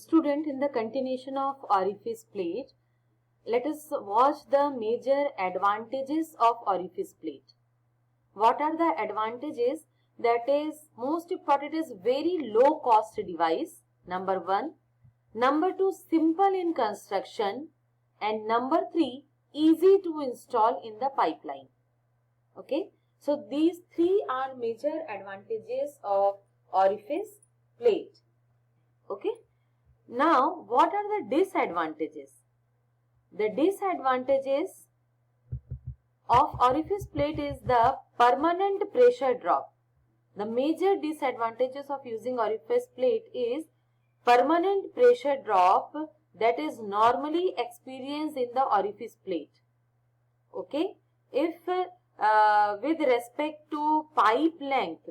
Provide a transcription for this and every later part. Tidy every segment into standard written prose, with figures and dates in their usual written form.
Student, in the continuation of orifice plate, let us watch the major advantages of orifice plate. What are the advantages? That is, most important is very low cost device, number 1. Number 2, simple in construction. And number 3, easy to install in the pipeline. Okay. So these 3 are major advantages of orifice plate. Okay. Now, what are the disadvantages? The disadvantages of orifice plate is the permanent pressure drop. The major disadvantages of using orifice plate is permanent pressure drop that is normally experienced in the orifice plate. Okay, if with respect to pipe length,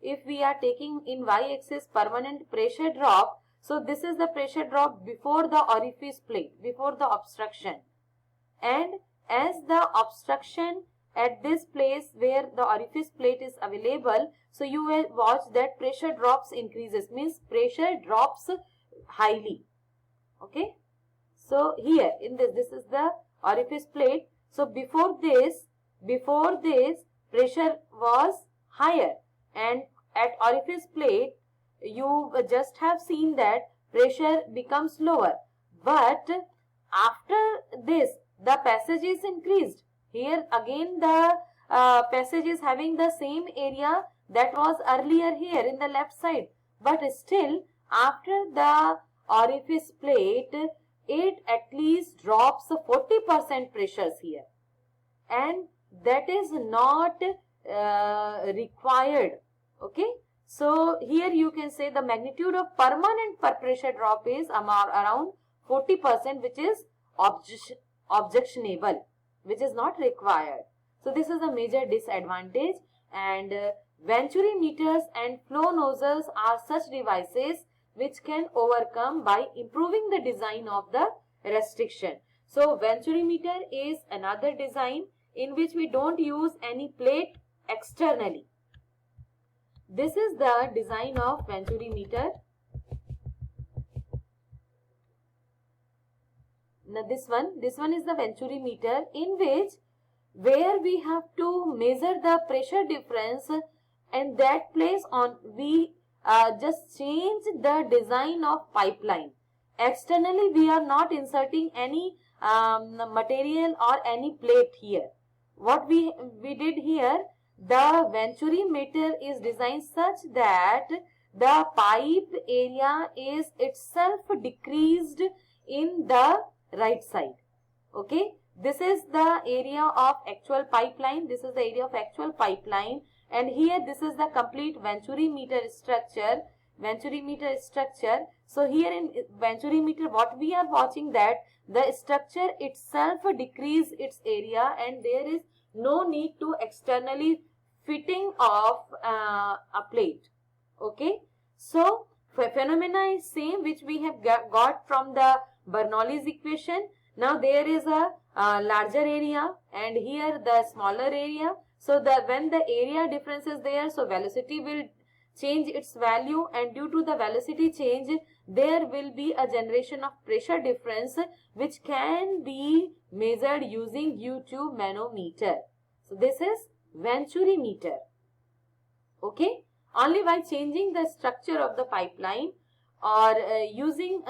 if we are taking in y-axis permanent pressure drop, so this is the pressure drop before the orifice plate, before the obstruction. And as the obstruction at this place where the orifice plate is available, so you will watch that pressure drops increases, means pressure drops highly. Okay. So here in this is the orifice plate. So before this pressure was higher, and at orifice plate you just have seen that pressure becomes lower. But after this the passage is increased. Here again the passage is having the same area that was earlier here in the left side. But still after the orifice plate, it at least drops 40% pressures here, and that is not required. Okay, so here you can say the magnitude of permanent pressure drop is around 40%, which is objectionable, which is not required. So this is a major disadvantage. And Venturi meters and flow nozzles are such devices which can overcome by improving the design of the restriction. So Venturi meter is another design in which we don't use any plate externally. This is the design of Venturi meter. Now this one is the Venturi meter, in which where we have to measure the pressure difference, and that place on we just change the design of pipeline. Externally we are not inserting any material or any plate here. What we did here, the Venturi meter is designed such that the pipe area is itself decreased in the right side. Okay, this is the area of actual pipeline. And here this is the complete Venturi meter structure. So here in Venturi meter, what we are watching, that the structure itself decrease its area, and there is no need to externally fitting of a plate. Okay, so phenomena is same which we have got from the Bernoulli's equation. Now there is a larger area and here the smaller area. So when the area difference is there, so velocity will change its value, and due to the velocity change there will be a generation of pressure difference which can be measured using U-tube manometer. So this is Venturi meter. Okay, only by changing the structure of the pipeline or using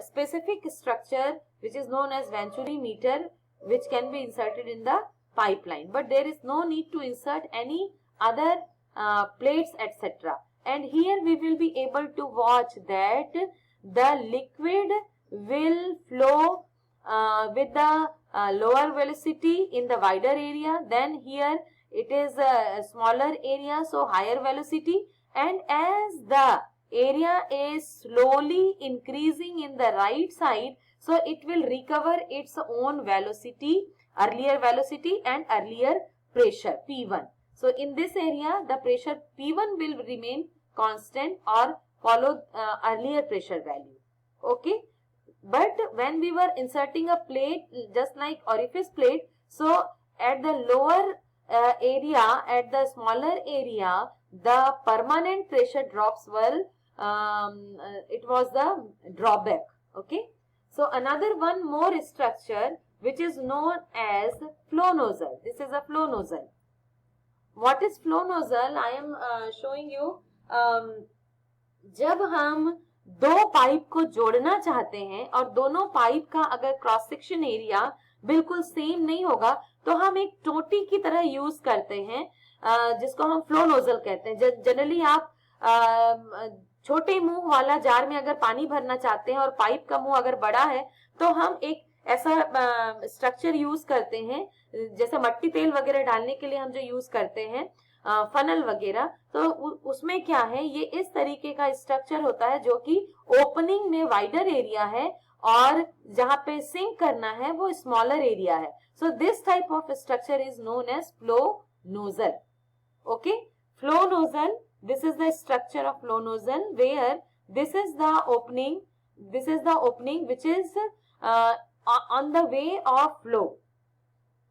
specific structure which is known as Venturi meter, which can be inserted in the pipeline, but there is no need to insert any other plates, etc. And here we will be able to watch that the liquid will flow with the lower velocity in the wider area. Then here it is a smaller area, so higher velocity, and as the area is slowly increasing in the right side, so it will recover its own velocity, earlier velocity and earlier pressure P1. So in this area the pressure P1 will remain constant or follow earlier pressure value. Okay, but when we were inserting a plate just like orifice plate, so at the lower area, at the smaller area, the permanent pressure drops will it was the drawback. Okay. So another one more structure which is known as flow nozzle. This is a flow nozzle. What is flow nozzle? I am showing you. जब हम दो pipe को जोड़ना चाहते हैं और दोनों pipe का अगर क्रॉस सेक्शन एरिया बिल्कुल सेम नहीं होगा तो हम एक टोटी की तरह यूज करते हैं, जिसको हम फ्लो नोजल कहते हैं. जनरली आप छोटे मुंह वाला जार में अगर पानी भरना चाहते हैं और पाइप का मुंह अगर बड़ा है तो हम एक ऐसा स्ट्रक्चर यूज करते हैं, जैसे मट्टी तेल वगैरह डालने के लिए हम जो यूज करते हैं फनल वगैरह. तो उसमें क्या है, ये इस तरीके का स्ट्रक्चर होता है जो कि ओपनिंग में वाइडर एरिया है और जहां पे सिंक करना है वो स्मॉलर एरिया है. So this type of structure is known as flow nozzle. Okay, flow nozzle, this is the structure of flow nozzle where this is the opening which is on the way of flow.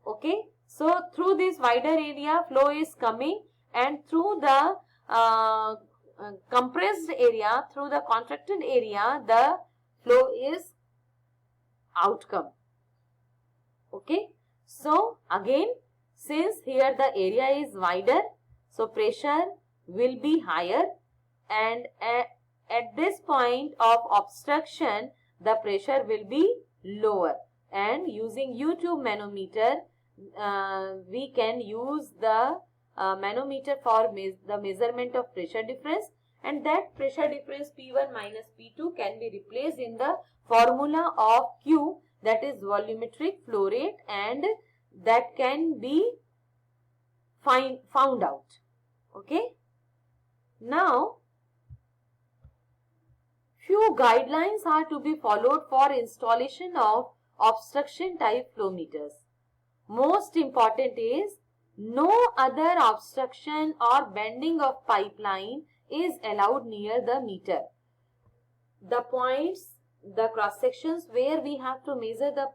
Okay, so through this wider area flow is coming, and through the compressed area, through the contracted area, the flow is outcome. Okay, so again, since here the area is wider, so pressure will be higher, and at this point of obstruction the pressure will be lower, and using U-tube manometer we can use the manometer for the measurement of pressure difference, and that pressure difference P1 minus P2 can be replaced in the formula of Q, that is volumetric flow rate, and that can be found out. Okay. Now, few guidelines are to be followed for installation of obstruction type flow meters. Most important is no other obstruction or bending of pipeline is allowed near the meter. The points, the cross sections where we have to measure the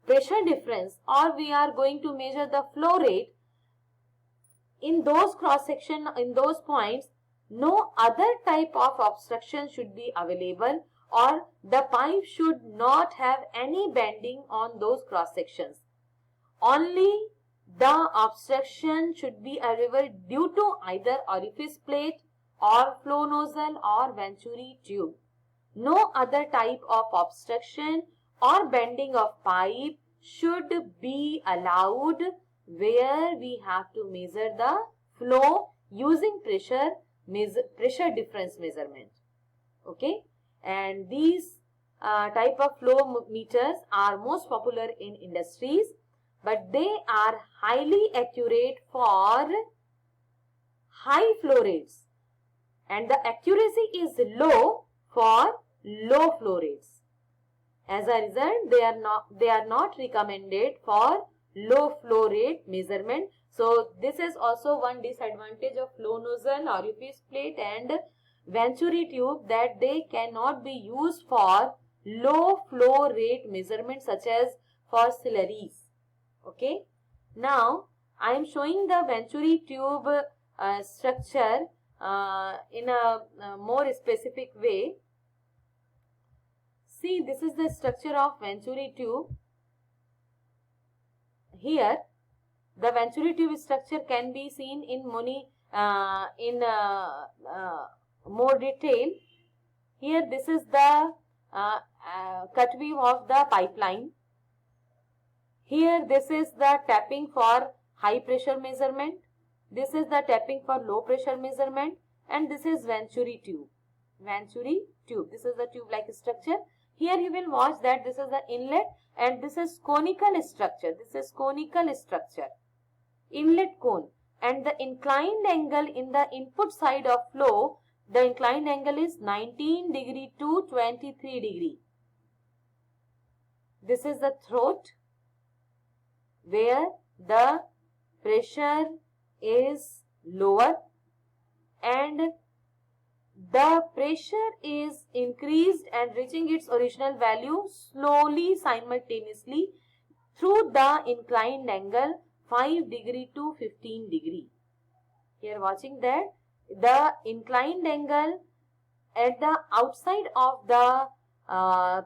pressure difference or we are going to measure the flow rate, in those cross section, in those points, no other type of obstruction should be available, or the pipe should not have any bending on those cross sections. Only the obstruction should be available due to either orifice plate or flow nozzle or venturi tube. No other type of obstruction or bending of pipe should be allowed where we have to measure the flow using pressure difference measurement. Okay, and these type of flow meters are most popular in industries, but they are highly accurate for high flow rates, and the accuracy is low for low flow rates. As a result, they are not recommended for low flow rate measurement. So this is also one disadvantage of flow nozzle, orifice plate and venturi tube, that they cannot be used for low flow rate measurement such as for slurries. Okay. Now I am showing the venturi tube structure in a more specific way. See, this is the structure of venturi tube. Here the venturi tube structure can be seen in more detail. Here this is the cut view of the pipeline. Here this is the tapping for high pressure measurement. This is the tapping for low pressure measurement, and this is venturi tube. Venturi tube. This is the tube like structure. Here you will watch that this is the inlet and this is conical structure. This is conical structure. Inlet cone, and the inclined angle in the input side of flow, the inclined angle is 19 degree to 23 degree. This is the throat where the pressure is lower and the pressure is increased and reaching its original value slowly simultaneously through the inclined angle 5 degree to 15 degree. Here watching that the inclined angle at the outside of the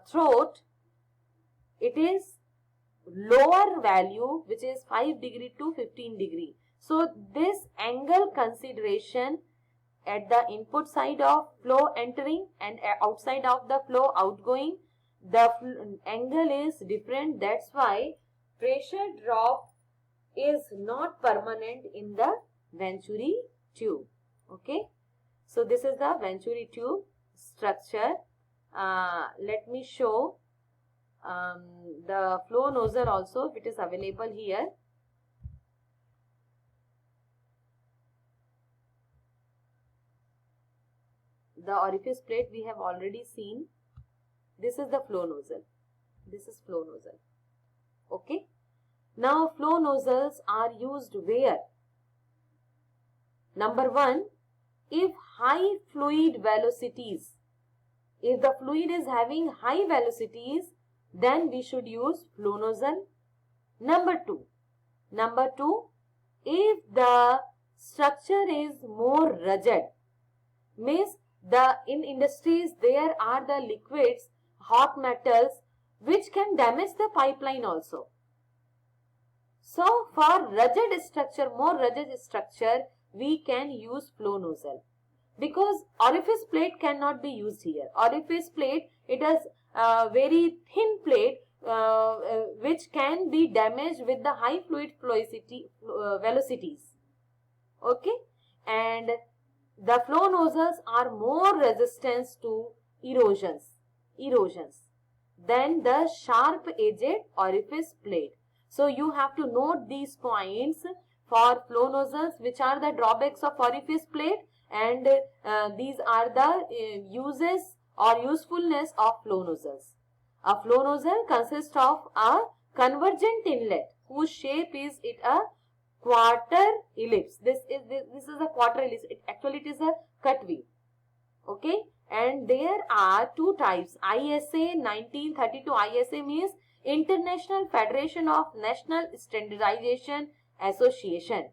throat, it is lower value, which is 5 degree to 15 degree. So this angle consideration at the input side of flow entering and outside of the flow outgoing, the angle is different. That's why pressure drop is not permanent in the Venturi tube. Okay. So this is the Venturi tube structure. Let me show the flow nozzle also, if it is available here. The orifice plate we have already seen. This is the flow nozzle. This is flow nozzle. Okay. Now flow nozzles are used where? Number one, if high fluid velocities, if the fluid is having high velocities, then we should use flow nozzle. Number two, if the structure is more rugged, means in industries there are the liquids, hot metals, which can damage the pipeline also. So for rugged structure, more rugged structure, we can use flow nozzle, because orifice plate cannot be used here. Orifice plate, it has very thin plate which can be damaged with the high fluid velocities. Okay, and the flow nozzles are more resistant to erosions than the sharp edged orifice plate. So you have to note these points for flow nozzles, which are the drawbacks of orifice plate, and these are the uses or usefulness of flow nozzles. A flow nozzle consists of a convergent inlet whose shape is a quarter ellipse. This is a quarter ellipse. Actually it is a cut V. Okay, and there are two types. ISA 1932. ISA means International Federation of National Standardization Association.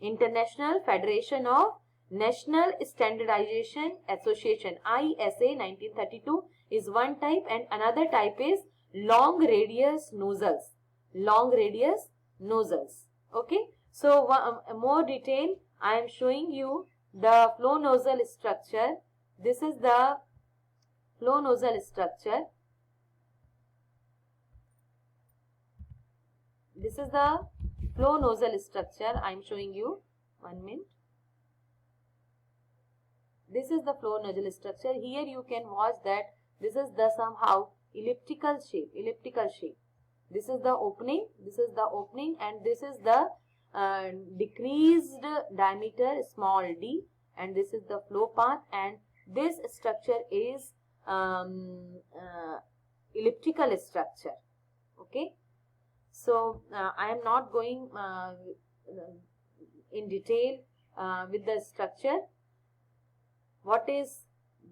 International Federation of National Standardization Association, ISA 1932 is one type, and another type is long radius nozzles. Long radius nozzles. Okay, so more detail I am showing you the flow nozzle structure. This is the flow nozzle structure. This is the flow nozzle structure I am showing you. 1 minute. This is the flow nozzle structure. Here you can watch that this is the somehow elliptical shape. This is the opening. And this is the decreased diameter small d, and this is the flow path, and this structure is elliptical structure. Okay. So I am not going in detail with the structure. What is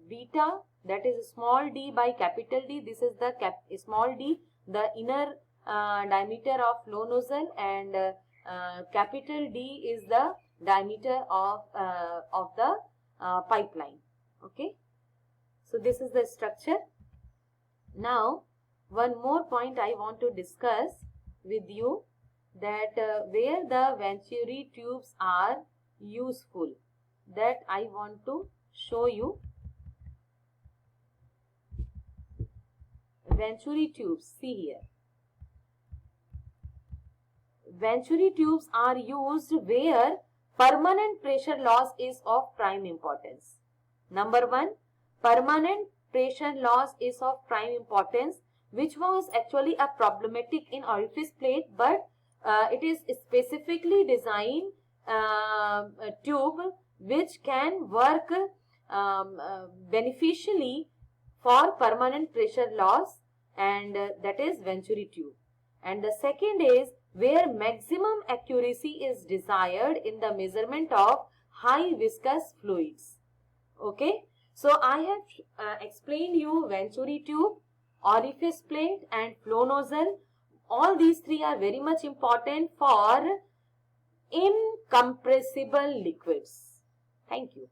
beta? That is small d by capital D. This is the small d, the inner diameter of flow nozzle, and capital D is the diameter of the pipeline. Okay. So this is the structure. Now one more point I want to discuss with you, that where the Venturi tubes are useful, that I want to show you. Venturi tubes, see here. Venturi tubes are used where permanent pressure loss is of prime importance. Number one, permanent pressure loss is of prime importance, which was actually a problematic in orifice plate, but it is specifically designed a tube which can work beneficially for permanent pressure loss, and that is Venturi tube. And the second is where maximum accuracy is desired in the measurement of high viscous fluids. Okay, so I have explained you Venturi tube, orifice plate and flow nozzle. All these three are very much important for incompressible liquids. Thank you.